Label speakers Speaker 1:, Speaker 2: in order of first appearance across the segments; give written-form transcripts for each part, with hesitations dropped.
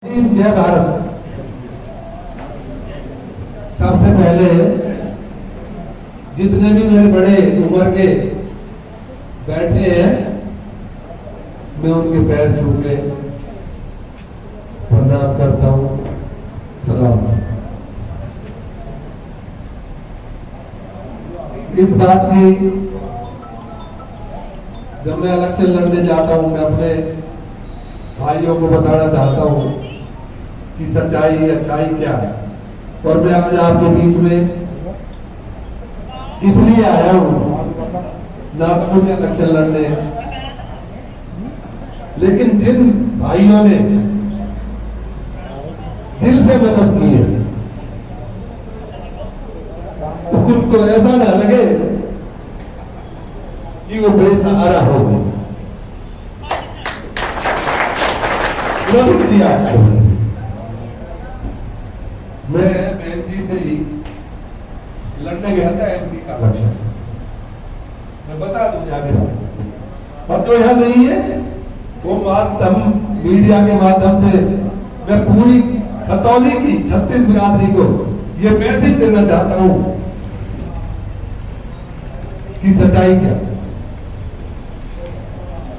Speaker 1: जय भारत। सबसे पहले जितने भी मेरे बड़े उम्र के बैठे हैं, मैं उनके पैर छू के प्रणाम करता हूं, सलाम। इस बात की जब मैं इलेक्शन लड़ने जाता हूं, मैं अपने भाइयों को बताना चाहता हूं कि सच्चाई अच्छाई क्या है। और मैं आज आपके बीच में इसलिए आया हूं, ना तो मुझे इलेक्शन लड़ने, लेकिन जिन भाइयों ने दिल से मदद की है, उनको ऐसा ना लगे कि वो बेसहारा हो गए। मैं बेनती से ही लड़ने गया था एमपी का इलेक्शन, मैं बता दूं जाके, और जो यह नहीं है वो माध्यम मीडिया के माध्यम से मैं पूरी खतौली की 36 बिरादरी को ये मैसेज देना चाहता हूं कि सच्चाई क्या।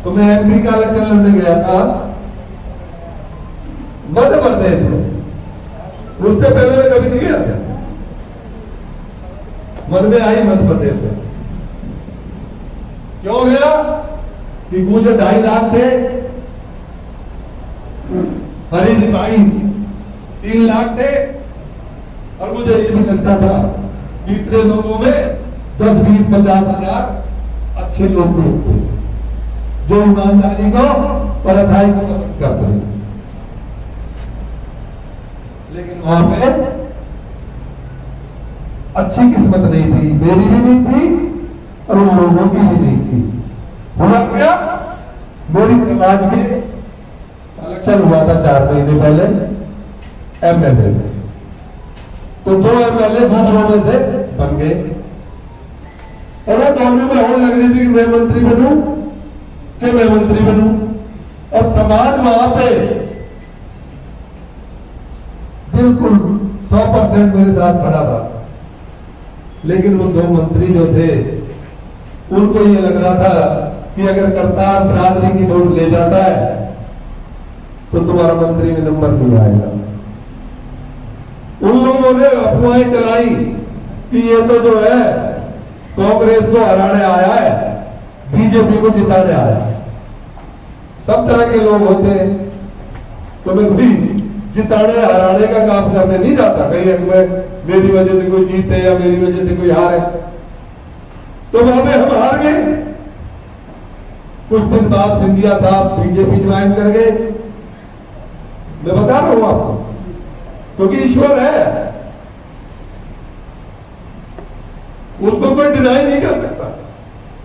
Speaker 1: तो मैं एमपी का इलेक्शन लड़ने गया था मध्य प्रदेश में, उससे पहले मैं कभी नहीं गया था। मन में आई मध्य प्रदेश में, क्यों गया कि मुझे 2.5 लाख थे, हरी जी भाई 3 लाख थे, और मुझे ये भी लगता था कि इतने लोगों में 10, 20, 50 हजार अच्छे लोग थे जो ईमानदारी को और अच्छाई को पसंद करते हैं। लेकिन वहां पे अच्छी किस्मत नहीं थी, मेरी भी नहीं थी और उन लोगों की भी नहीं थी। हुआ क्या, मेरी समाज में इलेक्शन हुआ था 4 महीने पहले एमएलए, तो 2 एमएलए दूसरों में से बन गए, और वो दोनों में होने लग रही थी कि मैं मंत्री बनूं कि मैं मंत्री बनूं। अब समाज वहां पे बिल्कुल 100% मेरे साथ खड़ा था, लेकिन वो 2 मंत्री जो थे उनको ये लग रहा था कि अगर करतार बिरादरी की वोट ले जाता है तो तुम्हारा मंत्री में नंबर नहीं आएगा। उन लोगों ने अफवाहें चलाई कि ये तो जो है कांग्रेस को हराने आया है, बीजेपी को जिताने आया है। सब तरह के लोग होते हैं, तो मैं भी जिताने हराने का काम करने नहीं जाता। कहीं मेरी वजह से कोई जीते या मेरी वजह से कोई हारे, तो वहां पे हम हार गए। कुछ दिन बाद सिंधिया साहब बीजेपी ज्वाइन कर गए। मैं बता रहा हूं आपको, क्योंकि ईश्वर है, उसको कोई डिनाई नहीं कर सकता।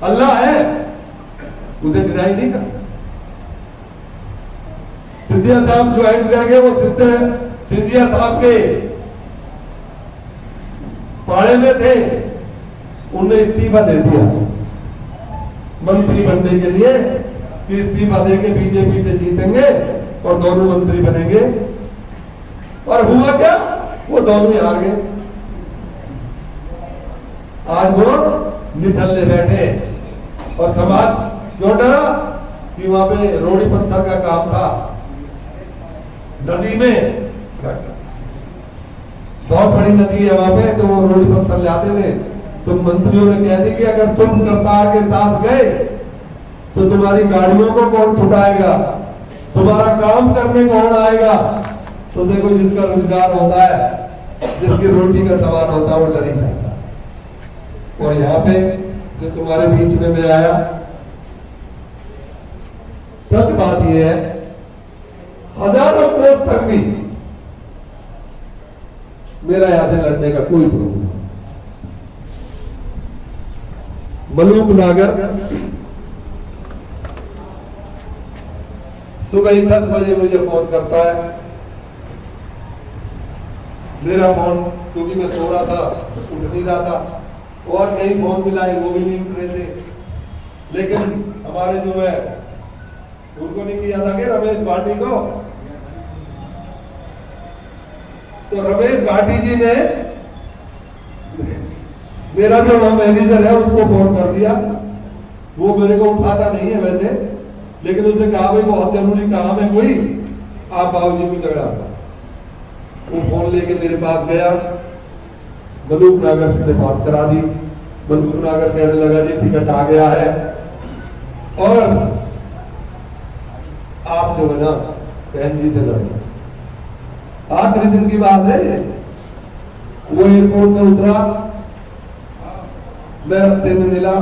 Speaker 1: अल्लाह है, उसे डिनाई नहीं कर सकता। सिंधिया साहब ज्वाइन करके वो सिंधिया साहब के पाड़े में थे, उन्होंने इस्तीफा दे दिया मंत्री बनने के लिए कि इस्तीफा देके बीजेपी से जीतेंगे और दोनों मंत्री बनेंगे। और हुआ क्या, वो दोनों ही हार गए। आज वो निठल्ले बैठे, और समाज क्यों डरा कि वहां पे रोड़ी पत्थर का काम था, नदी में बहुत बड़ी नदी है वहां पे, तो वो रोड़ी पत्थर लाते थे। तो मंत्रियों ने कह दी कि अगर तुम करतार के साथ गए तो तुम्हारी गाड़ियों को कौन छुटाएगा, तुम्हारा काम करने कौन आएगा। तो देखो, जिसका रोजगार होता है, जिसकी रोटी का सवाल होता है, वो डर ही जाता। और यहाँ पे जो तुम्हारे बीच में मैं आया, सच बात यह है, हजारों पोस्ट तक भी मेरा यहां से लड़ने का कोई प्रॉब्लम नहीं। मलूक नागर सुबह ही 10 बजे मुझे फोन करता है। मेरा फोन, क्योंकि मैं सो रहा था, उठ नहीं रहा था, और कहीं फोन मिलाए वो भी नहीं उठ रहे थे। लेकिन हमारे जो है उनको नहीं किया था कि रमेश भाटी को, तो रमेश घाटी जी ने मेरा जो मैनेजर है उसको फोन कर दिया। वो मेरे को उठाता नहीं है वैसे, लेकिन उसने कहा भाई बहुत जरूरी काम है कोई, आप बाबूजी को झगड़ा। वो फोन लेके मेरे पास गया, मलूक नागर से बात करा दी। मलूक नागर कहने लगा जी टिकट आ गया है और आप जो है ना बहन जी से लड़े। आखिरी दिन की बात है। वो एयरपोर्ट से उतरा, मैं रास्ते में मिला,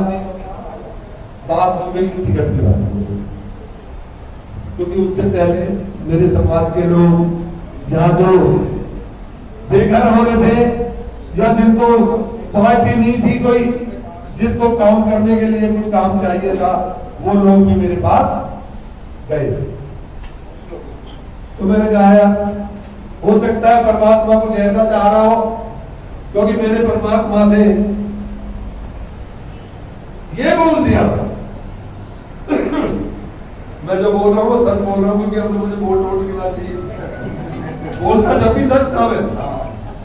Speaker 1: बात हो गई टिकट की बात, क्योंकि उससे पहले मेरे समाज के लोग यहाँ जो बेघर हो रहे थे या जिनको पार्टी नहीं थी कोई, जिसको काम करने के लिए कुछ काम चाहिए था, वो लोग भी मेरे पास गए। तो मैंने कहा हो सकता है परमात्मा कुछ ऐसा चाह रहा हो, क्योंकि मैंने परमात्मा से ये बोल दिया मैं जो बोल रहा हूँ सच बोल रहा हूँ, क्योंकि अब तो मुझे बोल की बात चाहिए। बोलता जब भी सच था मैं,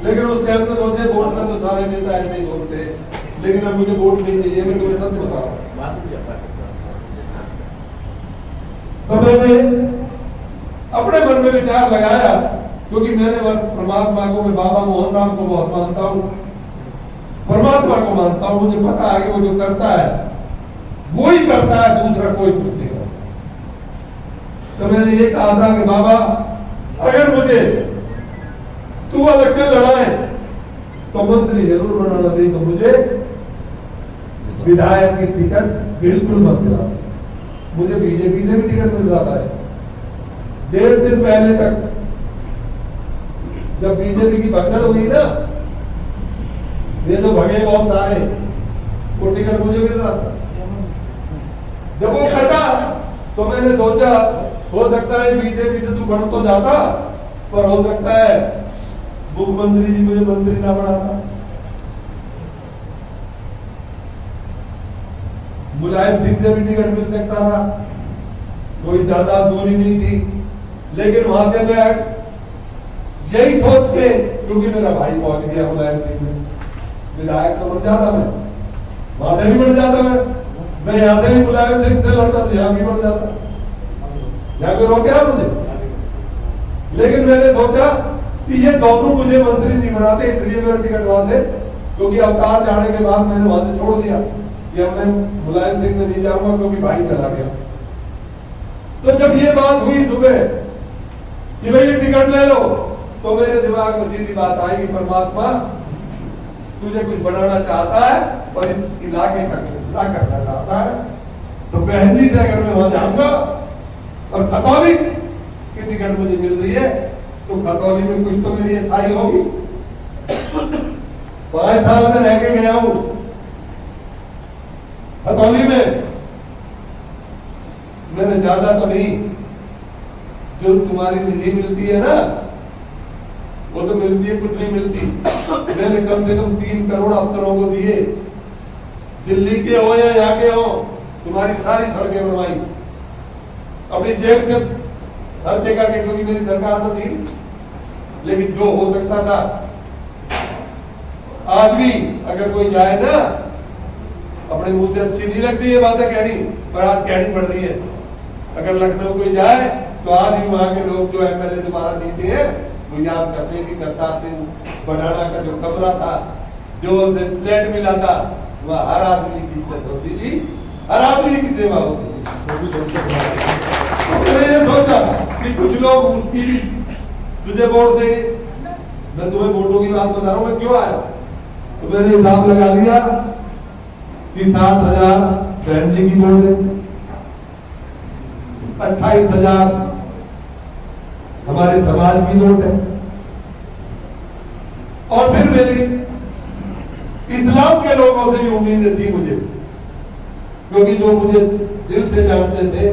Speaker 1: लेकिन उस टाइम तो सोचे वोट में तो सारे नेता ऐसे ही बोलते, लेकिन अब मुझे वोट नहीं चाहिए, मैं तुम्हें सच बता रहा हूं। तो मैंने अपने मन में विचार लगाया, क्योंकि मैंने परमात्मा को, मैं बाबा मोहन राम को बहुत मानता हूँ, परमात्मा को मानता हूँ। मुझे पता है कि वो जो करता है वो ही करता है, दूसरा कोई कुछ नहीं करता। तो मैंने ये कहा था कि बाबा अगर मुझे तू इलेक्शन लड़ाए तो मंत्री जरूर बनाना दे, तो मुझे विधायक की टिकट बिल्कुल मत दिला। मुझे बीजेपी से भी टिकट मिल रहा था। 1.5 दिन पहले तक जब बीजेपी की भगदड़ हुई ना, ये तो भगे बहुत सारे, वो टिकट मुझे मिल रहा था। जब वो कटा तो मैंने सोचा हो सकता है बीजेपी से तू बन तो जाता, पर हो सकता है मुख्यमंत्री जी मुझे मंत्री ना बनाता। मुलायम सिंह से भी टिकट मिल सकता था, कोई ज्यादा दूरी नहीं थी, लेकिन वहां से मैं यही सोच के, क्योंकि मेरा भाई पहुंच गया मुलायम सिंह में, विधायक तो बन जाता मैं, वहां से भी बन जाता मैं यहाँ से भी मुलायम सिंह से लड़ता तो यहाँ भी बन जाता, यहाँ पे रोक गया मुझे। लेकिन मैंने सोचा कि ये दोनों मुझे मंत्री नहीं बनाते, इसलिए मेरा टिकट वहां से, क्योंकि अवतार जाने के बाद मैंने वहां से छोड़ दिया कि अब मैं मुलायम सिंह में नहीं जाऊंगा, क्योंकि भाई चला गया। तो जब ये बात हुई सुबह कि भाई ये टिकट ले लो, तो मेरे दिमाग में सीधी बात आई कि परमात्मा तुझे कुछ बनाना चाहता है और इस इलाके का खुला करना चाहता है। तो बहन जी से अगर मैं वहां जाऊंगा और खतौली की टिकट मुझे मिल रही है, तो खतौली में कुछ तो मेरी अच्छाई होगी। 5 साल में रह के गया हूं खतौली में, मैंने ज्यादा तो नहीं, जो तुम्हारी निधि मिलती है ना वो तो मिलती है, कुछ नहीं मिलती। मैंने कम से कम 3 करोड़ अफसरों को दिए, दिल्ली के हो या यहाँ के हो, तुम्हारी सारी सड़कें बनवाई अपनी जेब से, हर जगह के, क्योंकि मेरी सरकार तो थी, लेकिन जो हो सकता था। आज भी अगर कोई जाए ना, अपने मुंह से अच्छी नहीं लगती ये बातें कहनी, पर आज कहनी पड़ रही है। अगर लखनऊ कोई जाए तो आज भी वहां के लोग जो एमएलए दोबारा जीते हैं वो याद करते हैं कि करतार सिंह बनाना का जो कमरा था, जो उसे फ्लैट मिला था, वह हर आदमी की इज्जत होती थी, हर आदमी की सेवा होती थी। तो मैंने ये सोचा कि कुछ लोग उसकी भी तुझे वोट देंगे। मैं तुम्हें वोटों की बात बता रहा हूं, मैं क्यों आया। तो मैंने हिसाब लगा लिया कि 60,000 बहन जी की वोट है, 28,000 हमारे समाज की वोट है, और फिर मेरी इस्लाम के लोगों से भी उम्मीदें थी मुझे, क्योंकि जो मुझे दिल से जानते थे,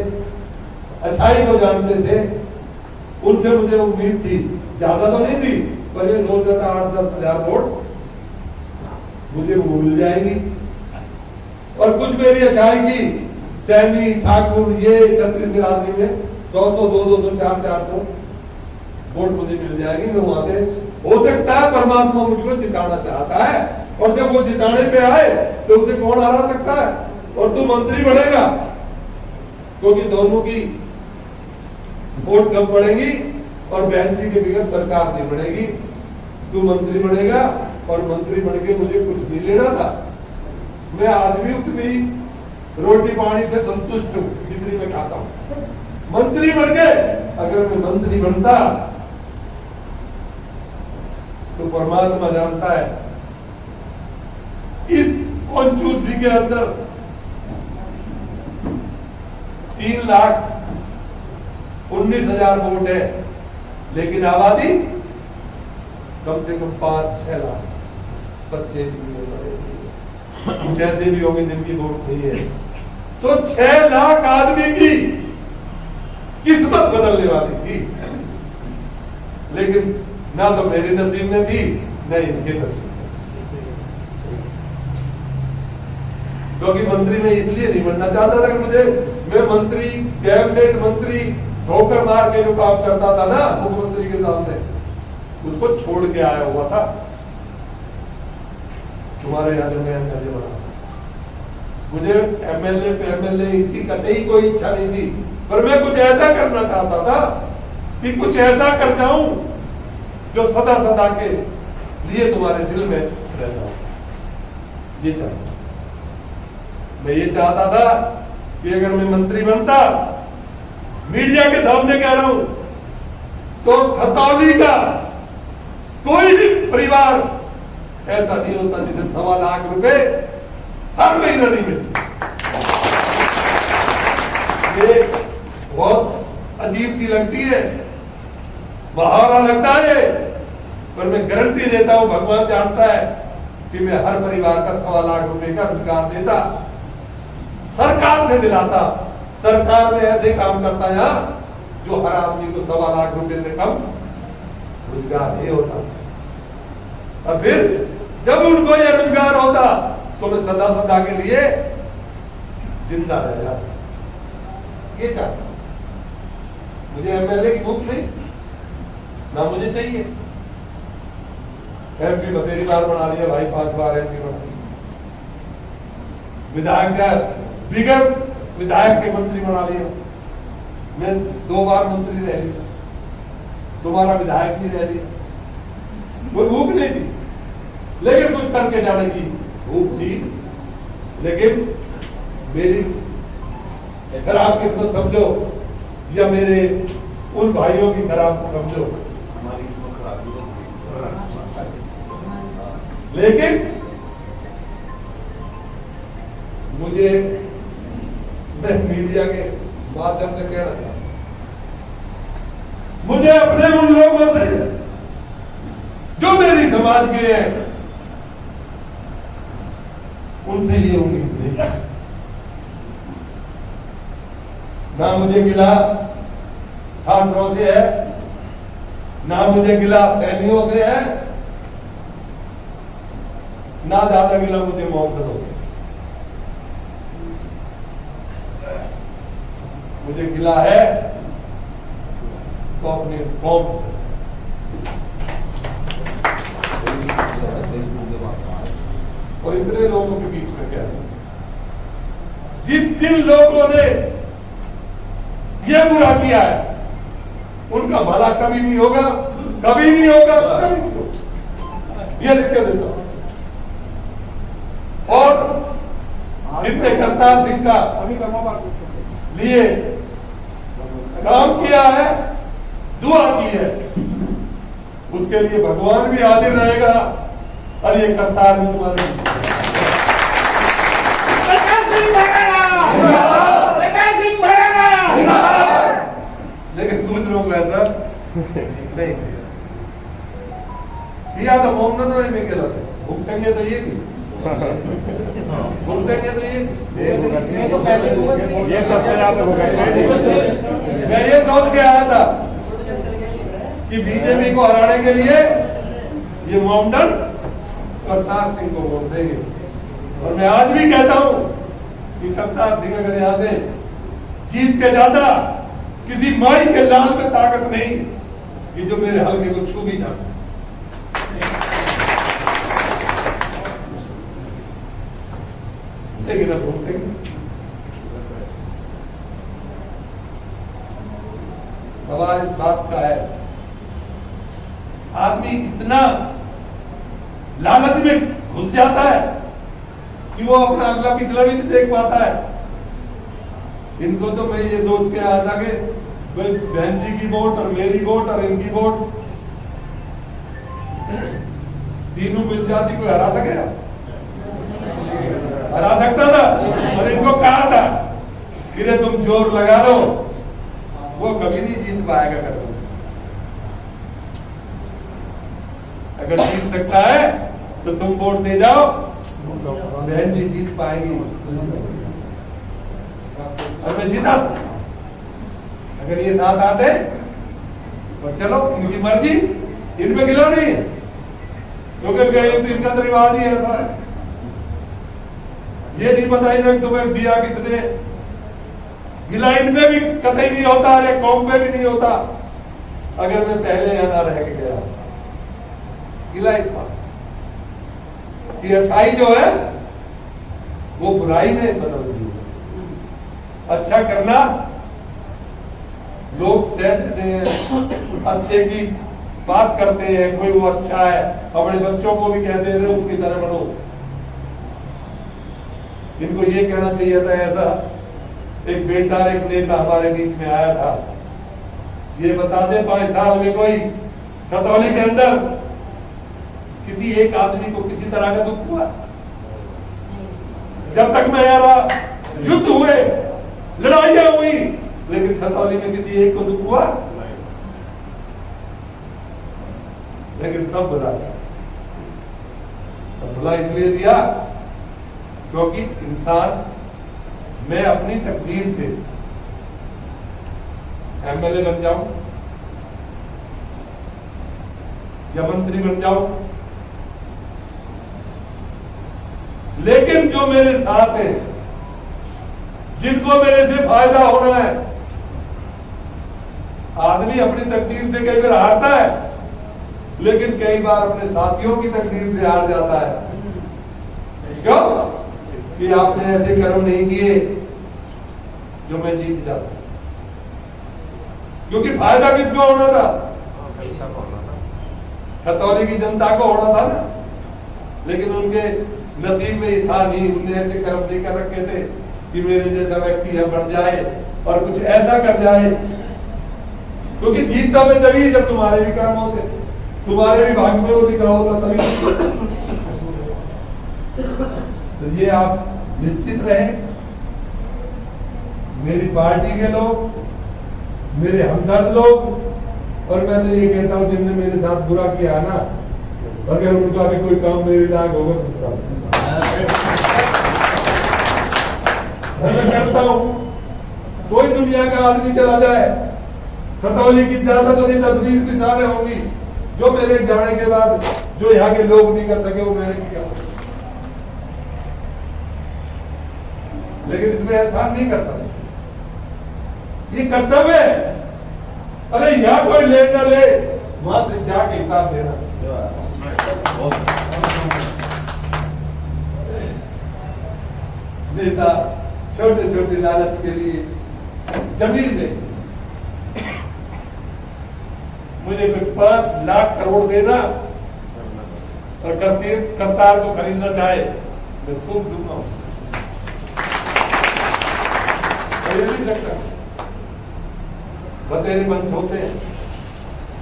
Speaker 1: अच्छाई को जानते थे, उनसे मुझे उम्मीद थी, ज्यादा तो नहीं थी, पर ये सोच रहा था 8-10 हजार वोट मुझे वो मिल जाएगी। और कुछ मेरी अच्छाई की सैनी ठाकुर ये 36 बिरादरी में 100-100, 200, 400 वोट मुझे मिल जाएगी, मैं वहां से, हो सकता है परमात्मा मुझको जिताना चाहता है, और जब वो जिताने पे आए तो उसे कौन हरा सकता है, और तू मंत्री बनेगा, क्योंकि दोनों की वोट कम पड़ेगी और बहन जी के बगैर सरकार नहीं बनेगी। तू मंत्री बनेगा, और मंत्री बन के मुझे कुछ नहीं लेना था, मैं आज भी उतनी रोटी पानी से संतुष्ट हूं जितनी मैं खाता हूं। मंत्री बन के अगर मैं मंत्री बनता तो परमात्मा जानता है इस पंचूसी के अंदर 3,19,000 वोट है, लेकिन आबादी कम से कम 5-6 लाख। बच्चे भी कुछ ऐसे भी होंगे जिनकी वोट नहीं है, तो 6 लाख आदमी की किस्मत बदलने वाली थी, लेकिन ना तो मेरे नसीब में थी न इनके नसीब में। क्योंकि मंत्री में इसलिए नहीं बनना चाहता था कि मुझे, मैं मंत्री, कैबिनेट मंत्री ठोकर मार के जो काम करता था ना मुख्यमंत्री के सामने, उसको छोड़ के आया हुआ था। तुम्हारे यहाँ जो मैं एमएलए बना, मुझे एमएलए पे एमएलए की कतई कोई इच्छा नहीं थी, पर मैं कुछ ऐसा करना चाहता था कि कुछ ऐसा कर जाऊं जो सदा सदा के लिए तुम्हारे दिल में रह जाऊं। ये चाहता, मैं ये चाहता था कि अगर मैं मंत्री बनता, मीडिया के सामने कह रहा हूं, तो खतौली का कोई भी परिवार ऐसा नहीं होता जिसे 1.25 लाख रुपए हर महीना नहीं मिलते। ये बहुत अजीब सी लगती है, मुहावरा लगता है, पर मैं गारंटी देता हूं, भगवान जानता है कि मैं हर परिवार का 1.25 लाख रुपए का रोजगार देता, सरकार से दिलाता। सरकार में ऐसे काम करता है जो हर आदमी को 1.25 लाख रुपए से कम रोजगार नहीं होता। और फिर जब उनको यह रोजगार होता तो मैं सदा सदा के लिए जिंदा रह जाता। ये चाहता, मुझे एमएलए की भूख नहीं, ना मुझे चाहिए। एमपी बतेरी बार बना लिया भाई, 5 बार एमपी बना लिया, विधायक का बिगर विधायक के मंत्री बना लिया, मैं 2 बार मंत्री रह लिया, तुम्हारा विधायक भी रह लिया। कोई भूख नहीं थी, लेकिन कुछ करके जाने की भूख थी। लेकिन मेरी खराब किस्मत समझो या मेरे उन भाइयों की खराब समझो, हमारी किस्मत खराब, लेकिन मुझे, मैं मीडिया के माध्यम से कहना चाहता हूं, मुझे अपने उन लोगों से जो मेरी समाज के हैं उनसे ये उम्मीद नहीं, ना मुझे गिला छात्रों से है, ना मुझे गिला सैनिकों से है, ना ज्यादा गिला मुझे मोहब्बतों से। मुझे गिला है तो अपने कौम से। और इतने लोगों के बीच में क्या है, जिन लोगों ने यह बुरा किया है उनका भला कभी नहीं होगा, कभी नहीं होगा, कभी नहीं होगा, यह लिख के देता हूं। और जितने करतार सिंह का लिए काम किया है, दुआ की है, उसके लिए भगवान भी हाजिर रहेगा और ये करतार भी तुम्हारे। लेकिन कुछ लोग ऐसा नहीं किया, तो मोहम्मद ने भी गलत है, भुगतेंगे तो ये भी भुगतेंगे तो ये सबसे ज्यादा मैं ये सोच के आया था कि बीजेपी को हराने के लिए ये मोहम्मद करतार सिंह को वोट देंगे। और मैं आज भी कहता हूं कि करतार सिंह अगर यहां से जीत के जाता, किसी माई के लाल में ताकत नहीं, कि जो मेरे हल्के को छू भी जाए। लेकिन अब बोलते सवाल इस बात का है, आदमी इतना लालच में घुस जाता है कि वो अपना अगला पिछला भी नहीं देख पाता है। इनको तो मैं ये सोच के आया था कि भाई बहन जी की वोट और मेरी वोट और इनकी वोट तीनों मिल जाती कोई हरा सकेगा? हरा सकता था? और इनको कहा था कि रे तुम जोर लगा लो, वो कभी नहीं जीत पाएगा। कर अगर जीत सकता है तो तुम वोट दे जाओ, बहन जी जीत पाएंगी। और मैं जीता, अगर ये साथ आते और चलो इनकी मर्जी, इनमें गिला नहीं है, क्योंकि तो इनका तो रिवाज ही ऐसा है। ये नहीं पता इन्हें तुम्हें दिया किसने, गिला इनमें भी कतई नहीं होता, अरे कौम पे भी नहीं होता अगर मैं पहले यहाँ ना रह के गया। गिला इस बात कि अच्छाई जो है वो बुराई में बदल दी। अच्छा करना लोग सह देते हैं, अच्छे की बात करते हैं, कोई वो अच्छा है, अपने बच्चों को भी कहते हैं उसकी तरह बनो। इनको ये कहना चाहिए था, ऐसा एक बेटा एक नेता हमारे बीच में आया था, ये बता दे 5 साल में कोई खतौली के अंदर किसी एक आदमी को किसी तरह का दुख हुआ? जब तक मैं आ रहा, युद्ध हुए, लड़ाइयां हुई, लेकिन खतौली में किसी एक को दुख हुआ? लेकिन सब बुला दिया। बुला इसलिए दिया क्योंकि इंसान, मैं अपनी तकदीर से एमएलए बन जाऊं या मंत्री बन जाऊं, लेकिन जो मेरे साथ है, जिनको मेरे से फायदा होना है, आदमी अपनी तकदीर से कई बार हारता है, लेकिन कई बार अपने साथियों की तकदीर से हार जाता है। क्यों? कि आपने ऐसे कर्म नहीं किए जो मैं जीत जाता। क्योंकि फायदा किसको होना था? खतौली की जनता को होना था ना, लेकिन उनके नसीब में था नहीं, उनने ऐसे कर्म नहीं कर रखे थे कि मेरे जैसा व्यक्ति है बन जाए और कुछ ऐसा कर जाए। क्योंकि जीतता मैं तभी जब तुम्हारे भी कर्म होते, तुम्हारे भी भाग्य में वो लिखा होता तभी। तो ये आप निश्चित रहे, मेरी पार्टी के लोग, मेरे हमदर्द लोग, और मैं तो ये कहता हूं जिनने मेरे साथ बुरा किया ना, अगर उनका भी कोई काम मेरे लायक होगा तो मैं करता हूं। कोई दुनिया का आदमी चला जाए, खतौली की ज्यादा तो नहीं 10-20 मिसालें होंगी जो मेरे जाने के बाद जो यहाँ के लोग नहीं कर सके वो मैंने किया। लेकिन इसमें एहसान नहीं करता, ये कर्तव्य है। अरे यहाँ कोई ले ना ले, वहां जाके हिसाब देना। नेता छोटे छोटे लालच के लिए जमीन दे, मुझे कोई 5 लाख करोड़ देना और करतार को खरीदना चाहे, मैं थूक दूंगा। नहीं सकता। बतेरे मंच होते हैं,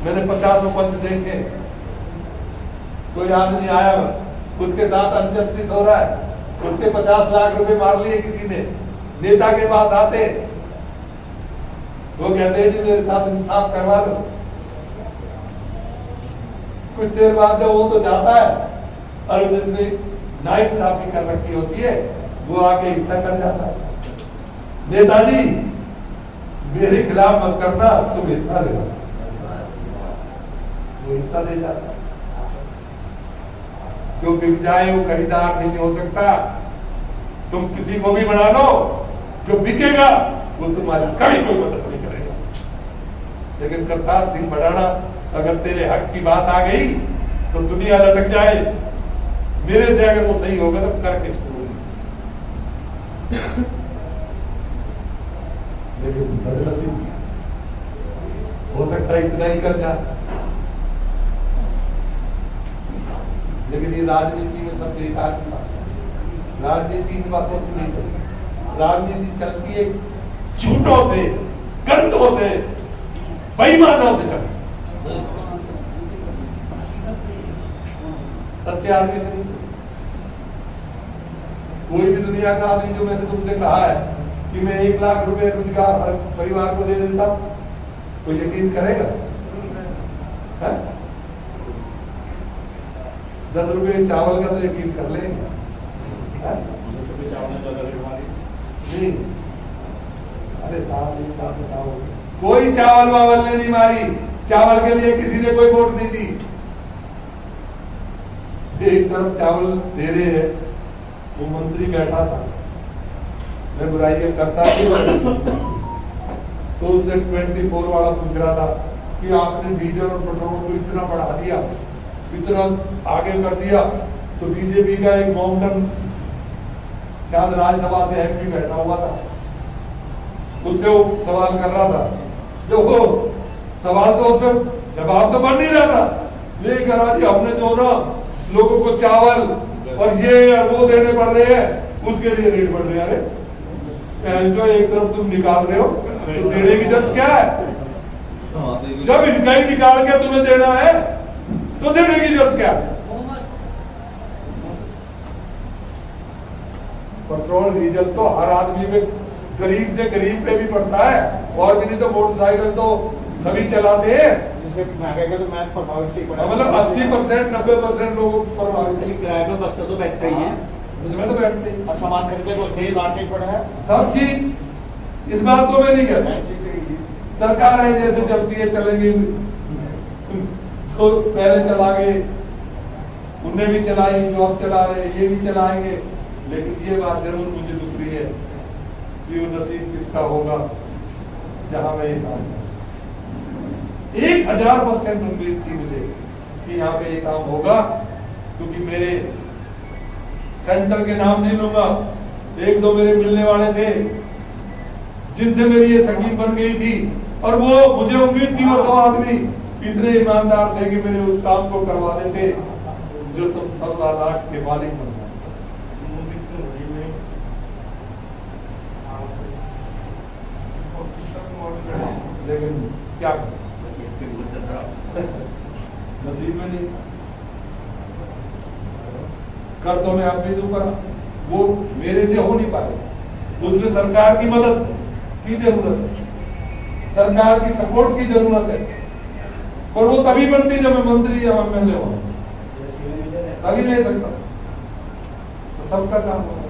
Speaker 1: मैंने 50 पंच देखे, कोई आदमी आया उसके साथ अनजस्टिस हो रहा है, उसके 50 लाख रुपए मार लिए किसी ने, नेता के पास आते, वो कहते हैं जी मेरे साथ इंसाफ करवा दो। कुछ देर बाद जब वो तो जाता है और जिसने नाइंसाफी कर रखी होती है वो आके हिस्सा कर जाता है, नेताजी मेरे खिलाफ मत करना, तुम हिस्सा लेना। वो हिस्सा ले जाता, जो बिक जाए वो खरीदार नहीं हो सकता। तुम किसी को भी बना लो, जो बिकेगा वो तुम्हारी कभी कोई मदद नहीं करेगा। लेकिन करतार सिंह भड़ाना
Speaker 2: अगर तेरे हक की बात आ गई तो दुनिया लटक जाए, मेरे से अगर वो सही होगा तो करके छोड़ूंगी। लेकिन बदनसीब हो सकता है इतना ही कर जा, लेकिन ये राजनीति में सब बेकार की बात है। राजनीति इन बातों से नहीं चलती, राजनीति चलती है झूठों से, गंदों से, बेईमानों से चलती, सच्चे आदमी से नहीं। कोई भी दुनिया का आदमी जो मैंने तुमसे कहा है कि मैं 1 लाख रुपए रोजगार हर परिवार को दे देता हूं, कोई यकीन करेगा? 10 रुपए चावल का तो यकीन कर लेंगे। नहीं, अरे साहब बताओ, कोई चावल वावल ने नहीं मारी, चावल के लिए किसी ने कोई वोट नहीं दी। एक तरफ चावल दे रहे हैं, वो मंत्री बैठा था, मैं बुराई करता तो उससे 24 वाला पूछ रहा था कि आपने डीजल और पेट्रोल को इतना बढ़ा दिया, इतना आगे कर दिया, तो बीजेपी का एक माउंटन शायद राज्यसभा से एमपी बैठा हुआ था, उससे वो सवाल कर रहा था, जो वो सवाल तो उसमें जवाब तो बन नहीं रहा था, लेकिन आज हमने जो ना लोगों को चावल और ये और वो देने पड़ रहे हैं, उसके लिए रेट बढ़ रहे हैं। अरे जो एक तरफ तुम निकाल रहे हो तो देने की जरूरत क्या है? जब इनका ही निकाल के तुम्हें देना है तो देने की जरूरत क्या है? पेट्रोल डीजल तो हर आदमी में, गरीब से गरीब पे भी पड़ता है, और भी नहीं तो मोटरसाइकिल तो सभी चलाते हैं, मतलब 80% 90% लोगों को प्रभावित।
Speaker 3: किराए में बस से तो बैठते ही हैं,
Speaker 2: उसमें तो बैठते हैं,
Speaker 3: और सामान खरीदने को उसमें लाटे पड़ा है,
Speaker 2: सब चीज। इस बात को मैं नहीं कहता, सरकार है जैसे चलती है चलेगी, जो पहले चला गए उनने भी चलाई, जो अब चला रहे ये भी चलाएंगे। लेकिन ये बात जरूर मुझे दुख रही है कि वो नसीब किसका होगा जहां मैं ये काम 1000% उम्मीद थी मुझे कि यहाँ पे ये काम होगा, क्योंकि मेरे सेंटर के नाम नहीं लूंगा, 1-2 मेरे मिलने वाले थे जिनसे मेरी ये सकीन बन गई थी, और वो मुझे उम्मीद थी वो 2 आदमी इतने ईमानदार थे कि मेरे उस काम को करवा देते जो तुम 14 लाख के मालिक बन गए। लेकिन क्या नसीब में नहीं, कर तो मैं आप भी दूं, पर वो मेरे से हो नहीं पाए। उसमें सरकार की मदद की जरूरत है, सरकार की सपोर्ट की जरूरत है, और वो तभी बनती जब मैं मंत्री या एमएलए हूं, तभी नहीं सकता। तो सबका काम होगा।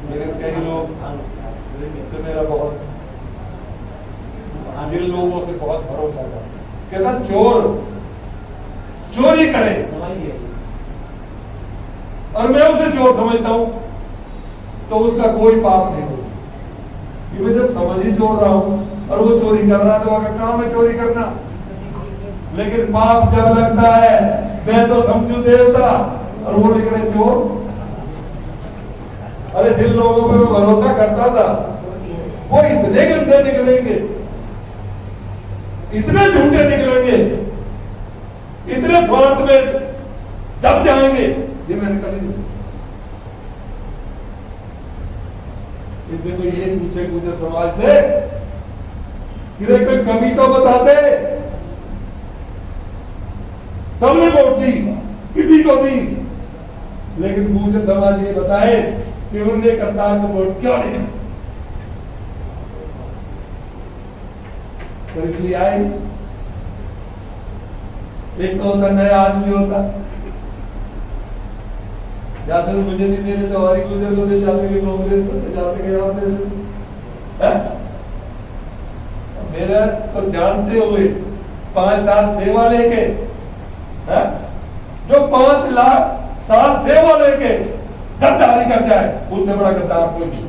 Speaker 2: मेरे कई लोग से मेरा बहुत, जिन लोगों से बहुत भरोसा था, कहता चोर चोरी करे और मैं उसे चोर समझता हूं तो उसका कोई पाप नहीं होता, कि मैं जब समझ ही चोर रहा हूं और वो चोरी कर रहा तो अगर काम है चोरी करना। लेकिन पाप जब लगता है, मैं तो समझू देवता और वो निकले चोर। अरे जिन लोगों पे मैं भरोसा करता था वो इतने गंदे निकलेंगे, इतने झूठे निकलेंगे, इतने स्वार्थ में दब जाएंगे, ये मैंने कभी नहीं। इनसे कोई ये पूछे मुझे समाज से कि कोई कमी तो बता दे, सबने वोट दी, किसी को दी, लेकिन मुझे समाज ये बताए कि उनने करतार को वोट क्यों नहीं। तो इसलिए आए, एक तो होता नया आदमी होता, जाते तो मुझे नहीं दे रहे तो हमारी गुजर को दे जाते कि कांग्रेस को जाते गए होते। मेरा तो जानते हुए 5 साल सेवा लेके, जो 5 लाख साल सेवा लेके गद्दारी कर जाए, उससे बड़ा गद्दार कोई नहीं।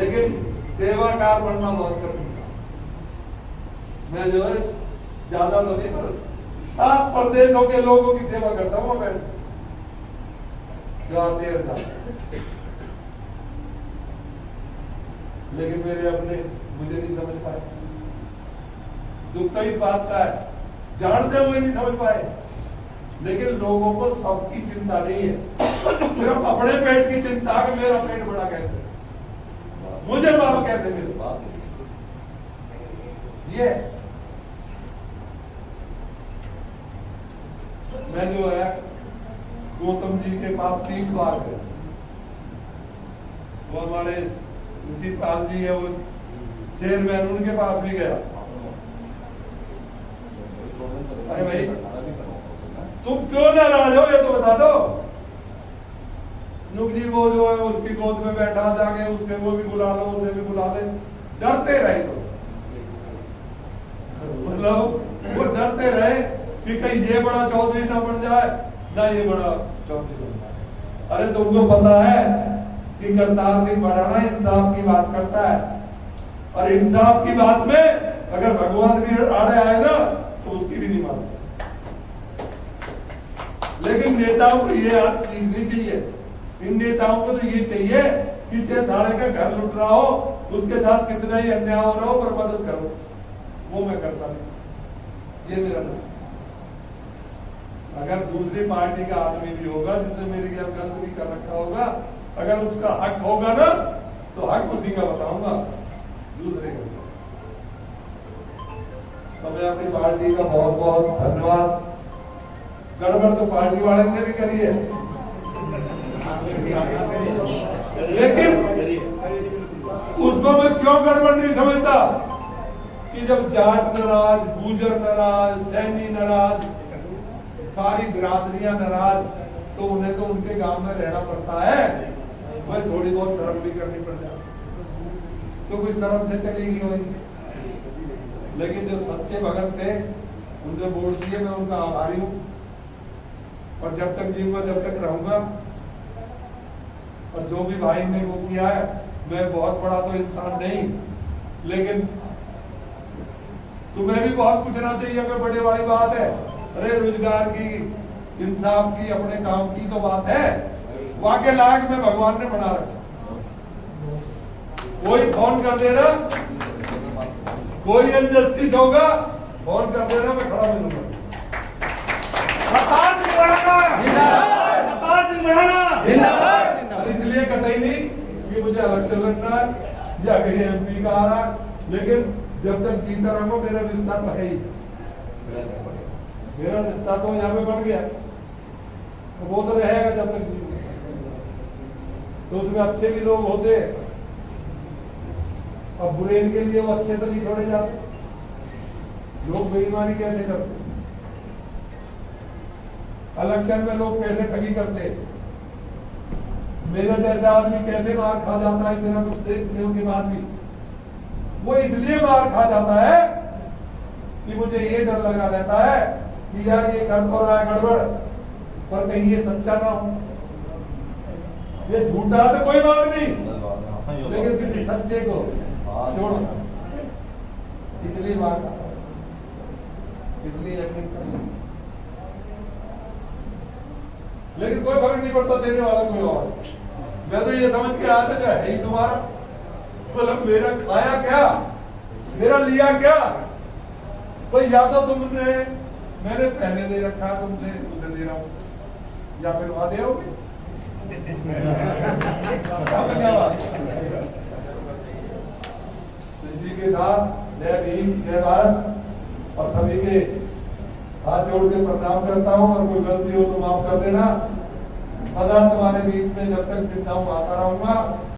Speaker 2: लेकिन सेवाकार बनना बहुत कठिन था। मैं जो है ज्यादा तो नहीं, पर 7 प्रदेशों के लोगों की सेवा करता हूँ मैं, जो आते हैं जाते। लेकिन मेरे अपने मुझे नहीं समझ पाए। दुख तो इस बात का है, जानते हुए नहीं समझ पाए। लेकिन लोगों को सबकी चिंता नहीं है, सिर्फ अपने पेट की चिंता कि मेरा पेट बड़ा कैसे, मुझे माल कैसे मिले। ये मैं जो है गौतम जी के पास 3 बार गया। वो हमारे प्रिंसिपाल जी है, वो चेयरमैन, उनके पास भी गया। अरे भाई तुम क्यों नाराज हो, ये तो बता दो। नुक जी वो जो है उसकी गोद में बैठा, जाके उसके वो भी बुला लो, उसे भी बुला ले। डरते रहे तो मतलब वो डरते रहे कि कहीं ये बड़ा चौधरी ना बन जाए, ना ये बड़ा चौधरी बन जाए। अरे तुमको पता है कि करतार सिंह भडाना इंसाफ की बात करता है, और इंसाफ की बात में अगर भगवान भी आड़े आए ना तो उसकी भी नहीं मानते। लेकिन नेताओं को ये बात नहीं चाहिए। इन नेताओं को तो ये चाहिए कि चाहे साले का घर लुट रहा हो, उसके साथ कितना ही अन्याय हो रहा हो, पर मदद करो। वो मैं करता नहीं, ये मेरा नहीं। अगर दूसरी पार्टी का आदमी भी होगा जिसने मेरे घर गलत भी कर रखा होगा, अगर उसका हक होगा ना तो हक उसी का बताऊंगा, दूसरे का। तो मैं अपनी पार्टी का बहुत बहुत धन्यवाद। गड़बड़ तो पार्टी वाले ने भी करी है, लेकिन उसको मैं क्यों गड़बड़ नहीं समझता कि जब जाट नाराज, गुजर नाराज, सैनी नाराज, सारी बिरादरियां नाराज, तो उन्हें तो उनके गांव में रहना पड़ता है। मैं थोड़ी बहुत शर्म भी करनी पड़ जाती, तो कोई शर्म से चलेगी होगी। लेकिन जो सच्चे भगत थे उनसे वोट दिए, मैं उनका आभारी हूँ, और जब तक जीऊंगा जब तक रहूंगा। और जो भी भाई ने वो किया है, मैं बहुत बड़ा तो इंसान नहीं, लेकिन तुम्हें भी बहुत पूछना चाहिए, कोई बड़े वाली बात है। अरे रोजगार की, इंसाफ की, अपने काम की तो बात है, वाके लायक में भगवान ने बना रखा। कोई फोन कर देना, कोई इनजस्टिस होगा, फोन कर देना, मैं खड़ा मिलूंगा। इसलिए कतई नहीं कि मुझे इलेक्शन लड़ना है या कहीं MP का आ रहा है, लेकिन जब तक जीता रहूंगा मेरा रिश्ता तो है ही। मेरा रिश्ता तो यहाँ पे बन गया, तो वो तो रहेगा जब तक जीऊंगा। तो उसमें अच्छे भी लोग होते, अब बुरे इनके लिए वो अच्छे तो नहीं छोड़े जाते। लोग बेईमानी कैसे करते, इलेक्शन में लोग कैसे ठगी करते, मेरा जैसा आदमी कैसे मार खा जाता है इतना कुछ देखने के बाद भी। वो इसलिए मार खा जाता है कि मुझे ये डर लगा रहता है कि यार ये कर तो रहा है गड़बड़, पर कहीं ये सच्चा ना हो। ये झूठा तो कोई बात नहीं, लेकिन किसी सच्चे को छोड़ो, इसलिए मार खाता, इसलिए यकीन कर। लेकिन कोई फर्क नहीं पड़ता, देने वाला कोई और। मैं तो ये समझ के आया था जो है ही तुम्हारा, मतलब मेरा खाया क्या, मेरा लिया क्या। कोई या तो तुमने, मैंने पहले ले रखा तुमसे, उसे दे रहा हूं, या फिर वादे हो इसी के साथ जय भीम, जय भारत, और सभी के हाथ जोड़ के प्रणाम करता हूँ। और कोई गलती हो तो माफ कर देना। सदा तुम्हारे बीच में जब तक जिंदा हूँ आता रहूंगा।